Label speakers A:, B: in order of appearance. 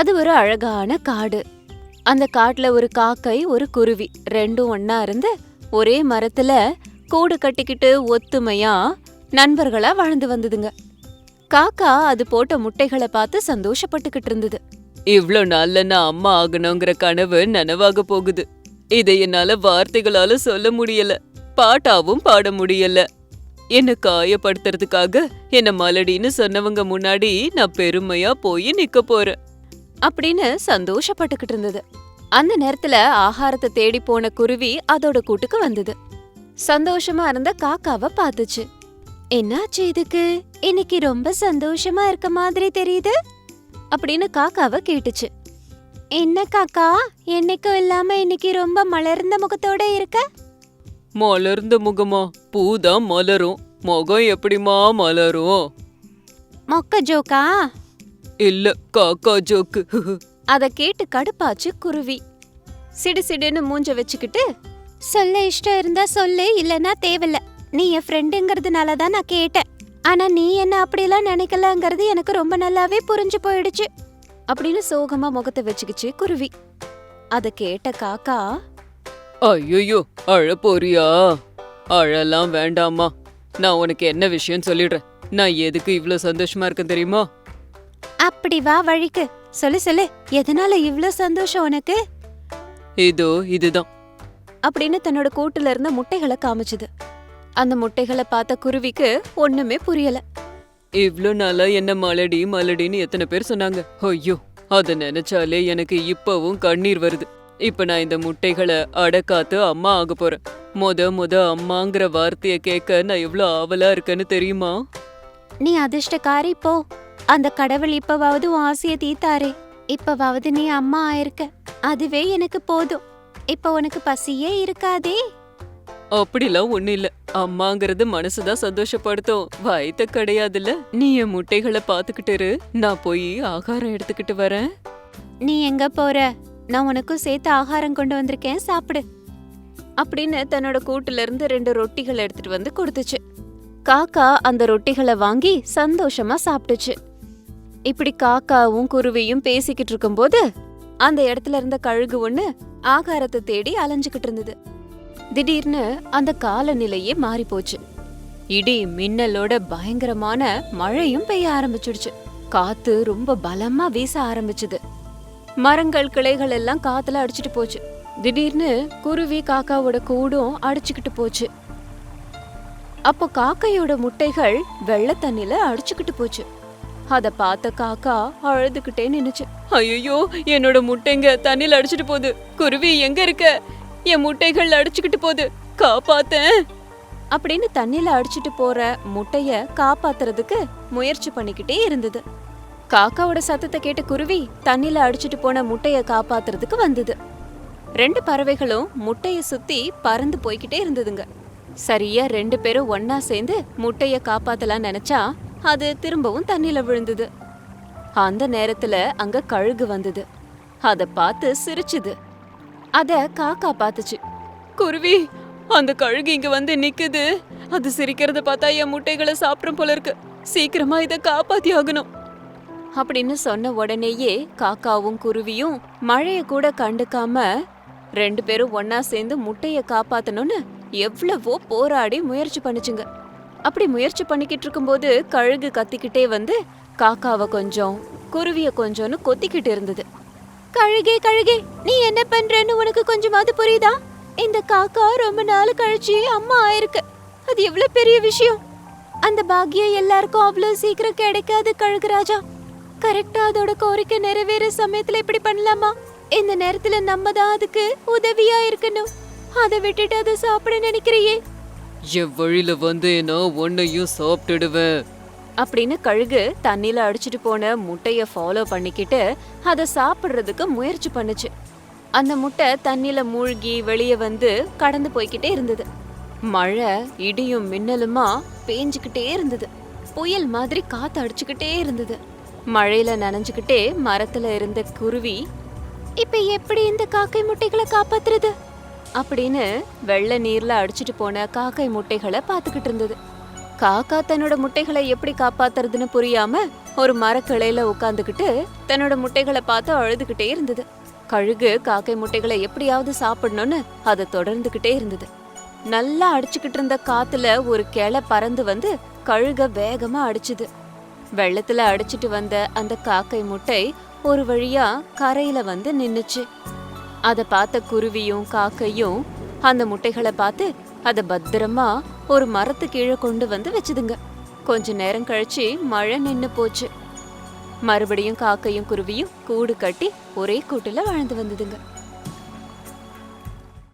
A: அது ஒரு அழகான காடு. அந்த காட்டுல ஒரு காக்கை ஒரு குருவி ரெண்டும் ஒன்னா இருந்து ஒரே மரத்துல கூடு கட்டிக்கிட்டு ஒத்துமையா நண்பர்களா வாழ்ந்து வந்ததுங்க. காக்கா அது போட்ட முட்டைகளை பார்த்து சந்தோஷப்பட்டுக்கிட்டு இருந்தது.
B: இவ்ளோ நாள்ல நான் அம்மா ஆகணுங்கிற கனவு நனவாக போகுது. இதை என்னால வார்த்தைகளால சொல்ல முடியல, பாட்டாவும் பாட முடியல. என்ன காயப்படுத்துறதுக்காக என்ன மலடின்னு சொன்னவங்க முன்னாடி நான் பெருமையா போய் நிக்க போறேன்
A: அப்படின்னு சந்தோஷப்பட்டுக்கிட்டு இருந்தது. அந்த நேரத்துல ஆகாரத்தை தேடி போன குருவி அதோட கூட்டுக்கு வந்தது. சந்தோஷமா இருந்த காக்காவை பார்த்துச்சு. என்னாச்சு இதுக்கு? இன்னைக்கு ரொம்ப சந்தோஷமா இருக்க மாதிரி தெரியுது அப்படின்னு காக்காவை கேட்டுச்சு. என்ன காக்கா, என்னைக்கும் இல்லாம இன்னைக்கு ரொம்ப மலர்ந்த முகத்தோட இருக்க?
B: மலர்ந்த முகமா? பூதான் மலரும், முகம் எப்படிமா மலரும்?
A: மொக்க ஜோக்கா?
B: இல்ல, காக்கா ஜோக்கு.
A: அத கேட்டு கடுப்பாச்சு குருவி. சிடு சிடுன்னு மூஞ்ச வச்சுக்கிட்டு, சொல்ல இஷ்டம் இருந்தா சொல்லு, இல்லனா தேவையில்ல. நீ என் ஃப்ரெண்டுங்கிறதுனால தான் நான் கேட்டேன். ஆனா நீ என்ன அப்படியெல்லாம் நினைக்கலங்கிறது எனக்கு ரொம்ப நல்லாவே புரிஞ்சு போயிடுச்சு அப்படின்னு சோகமா முகத்தை வச்சுக்கிச்சு குருவி. அத கேட்ட காக்கா,
B: ஐயோ, அழ போறியா? அழலாம் வேண்டாமா. நான் உனக்கு என்ன விஷயம் சொல்லிடுறேன். நான் எதுக்கு இவ்ளோ சந்தோஷமா இருக்கேன் தெரியுமா?
A: அப்படி வா வழிக்கு, சொல்லு சொல்லு, எதனால இவ்ளோ சந்தோஷம் உனக்கு?
B: இதுதான்
A: அப்படின்னு தன்னோட கூட்டுல இருந்த முட்டைகளை காமிச்சுது. அந்த முட்டைகளை பார்த்த குருவிக்கு ஒண்ணுமே புரியல.
B: இவ்ளோ நாளா என்ன மலடி மலடின்னு எத்தனை பேர் சொன்னாங்க. ஐயோ, அத நினைச்சாலே எனக்கு இப்பவும் கண்ணீர் வருது. இப்ப நான் இந்த முட்டைகளை அடக்காத்து அம்மா ஆக போறேன். முத அம்மாங்கிற வார்த்தைய கேட்க நான் எவ்ளோ ஆவலா இருக்கேன்னு தெரியுமா?
A: நீ அதிர்ஷ்டக்காரி போ. அந்த கடவுள் இப்பவாவது உன் ஆசைய தீத்தாரே. இப்பவாவது நீ அம்மா ஆயிருக்க, அதுவே எனக்கு போதும். இப்ப உனக்கு பசியே இருக்காதே.
B: அப்படிலாம் ஒண்ணு இல்ல. அம்மாங்கிறது மனசுதான் சந்தோஷப்படுத்தும், வயித்த கிடையாதுல்ல. நீ என் முட்டைகளை பாத்துக்கிட்டு இரு, நான் போய் ஆகாரம் எடுத்துக்கிட்டு வரேன்.
A: நீ எங்க போற? நான் உனக்கும் சேர்த்து ஆகாரம் கொண்டு வந்திருக்கேன், சாப்பிடு அப்படின்னு தன்னோட கூட்டுல இருந்து 2 ரொட்டிகள் எடுத்துட்டு வந்து கொடுத்துச்சு. காக்கா அந்த ரொட்டிகளை வாங்கி சந்தோஷமா சாப்பிட்டுச்சு. இப்படி காக்காவும் குருவியும் பேசிக்கிட்டு இருக்கும்போது அந்த இடத்துல இருந்த கழுகு ஒண்ணு ஆகாரத்தை தேடி அலைஞ்சுக்கிட்டு இருந்தது. திடீர்னு அந்த காலநிலையே மாறி போச்சு. இடி மின்னலோட பயங்கரமான மழையும் பெய்ய ஆரம்பிச்சிடுச்சு. காத்து ரொம்ப பலமா வீச ஆரம்பிச்சுது. மரங்கள் கிளைகள் எல்லாம் காத்துல அடிச்சிட்டு போச்சு. திடீர்னு குருவி காக்காவோட கூடும் அடிச்சுக்கிட்டு போச்சு. அப்போ காக்கையோட முட்டைகள் வெள்ள தண்ணில அடிச்சுக்கிட்டு போச்சு. அத பார்த்த காக்கா அழுதுகிட்டே நின்னுச்சு. ஐயோ, என்னோட முட்டைங்க தண்ணில அடிச்சிட்டு போகுது. குருவி எங்க இருக்க? என் முட்டைகள் அடிச்சுக்கிட்டு போகுது, காப்பாத்தேன் அப்படின்னு தண்ணில அடிச்சிட்டு போற முட்டைய காப்பாத்துறதுக்கு முயற்சி பண்ணிக்கிட்டே இருந்தது. காக்காவோட சத்தத்தை கேட்ட குருவி தண்ணில அடிச்சிட்டு போன முட்டைய காப்பாத்துறதுக்கு வந்தது. 2 பறவைகளும் முட்டைய சுத்தி பறந்து போய்கிட்டே இருந்ததுங்க. சரியா 2 பேரும் ஒன்னா சேர்ந்து முட்டைய காப்பாத்தலாம் நினைச்சா அது திரும்பவும் தண்ணில விழுந்தது. அந்த நேரத்துல அங்க கழுகு வந்தது. அத பார்த்து சிரிச்சுது. அத காக்கா பார்த்துச்சு. குருவி, அந்த கழுகு இங்க வந்து நிக்குது. அது சிரிக்கிறத பார்த்தா என் முட்டைகளை சாப்பிடும் போல இருக்கு. சீக்கிரமா இத காப்பாத்தி ஆகணும் அப்படின்னு சொன்ன உடனேயே காக்காவும் குருவியும் மழைய கூட கண்டுக்காம 2 பேரும் ஒன்னா சேர்ந்து முட்டைய காப்பாத்தணும்னு எவ்வளவோ போராடி முயற்சி பண்ணுச்சுங்க. அப்படி முயற்சி பண்ணிக்கிட்டு இருக்கும்போது கழுகு கத்திக்கிட்டே வந்து காக்காவை கொஞ்சம் குருவிய கொஞ்சம்னு கொத்திக்கிட்டு இருந்தது. கழுகே கழுகே, நீ என்ன பண்றன்னு உனக்கு கொஞ்சமாவது புரியுதா? இந்த காக்கா ரொம்ப நாள் கழிச்சு அம்மா ஆயிருக்கு. அது எவ்வளவு பெரிய விஷயம். அந்த பாக்கியம் எல்லாருக்கும் அவ்வளவு சீக்கிரம் கிடைக்காது கழுகுராஜா. கரெக்டா அதோட கோரிக்கை நிறைவேற சமயத்துல இப்படி பண்ணலாமா? இந்த நேரத்துல நம்ம தான் அதுக்கு உதவியா இருக்கணும். அதை விட்டுட்டு அதை சாப்பிட நினைக்கிறியே?
B: என் வழியில வந்து நான் உன்னையும் சாப்பிட்டுடுவேன்
A: அப்படின்னு கழுகு தண்ணில அடிச்சிட்டு போன முட்டைய ஃபாலோ பண்ணிக்கிட்டு அதை சாப்பிடுறதுக்கு முயற்சி பண்ணுச்சு. அந்த முட்டை தண்ணில மூழ்கி வெளியே வந்து கடந்து போய்கிட்டே இருந்தது. மழை இடியும் மின்னலுமா பேஞ்சுக்கிட்டே இருந்தது. புயல் மாதிரி காத்து அடிச்சுக்கிட்டே இருந்தது. மழையில நனைஞ்சுக்கிட்டே மரத்துல இருந்த குருவி, இப்ப எப்படி இந்த காக்கை முட்டைகளை காப்பாத்துறது அப்படின்னு வெள்ள நீர்ல அடிச்சிட்டு போன காக்கை முட்டைகளை பாத்துக்கிட்டு இருந்தது. காக்கா தன்னோட முட்டைகளை எப்படி காப்பாத்துறதுன்னு புரியாம ஒரு மரக்கிளையில உட்காந்துக்கிட்டு தன்னோட முட்டைகளை பார்த்து அழுதுகிட்டே இருந்தது. கழுகு காக்கை முட்டைகளை எப்படியாவது சாப்பிடணும்னு அதை தொடர்ந்துகிட்டே இருந்தது. நல்லா அடிச்சுக்கிட்டு இருந்த காத்துல ஒரு கிளை பறந்து வந்து கழுக வேகமா அடிச்சுது. வெள்ளத்துல அடிச்சிட்டு வந்த அந்த காக்கை முட்டை ஒரு வழியா கரையில வந்து நின்னுச்சு. அத பார்த்த குருவியும் காக்கையும் அந்த முட்டைகளை பார்த்து அத பத்திரமா ஒரு மரத்து கீழே கொண்டு வந்து வச்சுதுங்க. கொஞ்ச நேரம் கழிச்சு மழை நின்னு போச்சு. மறுபடியும் காக்கையும் குருவியும் கூடு கட்டி ஒரே கூட்டுல வாழ்ந்து வந்ததுங்க.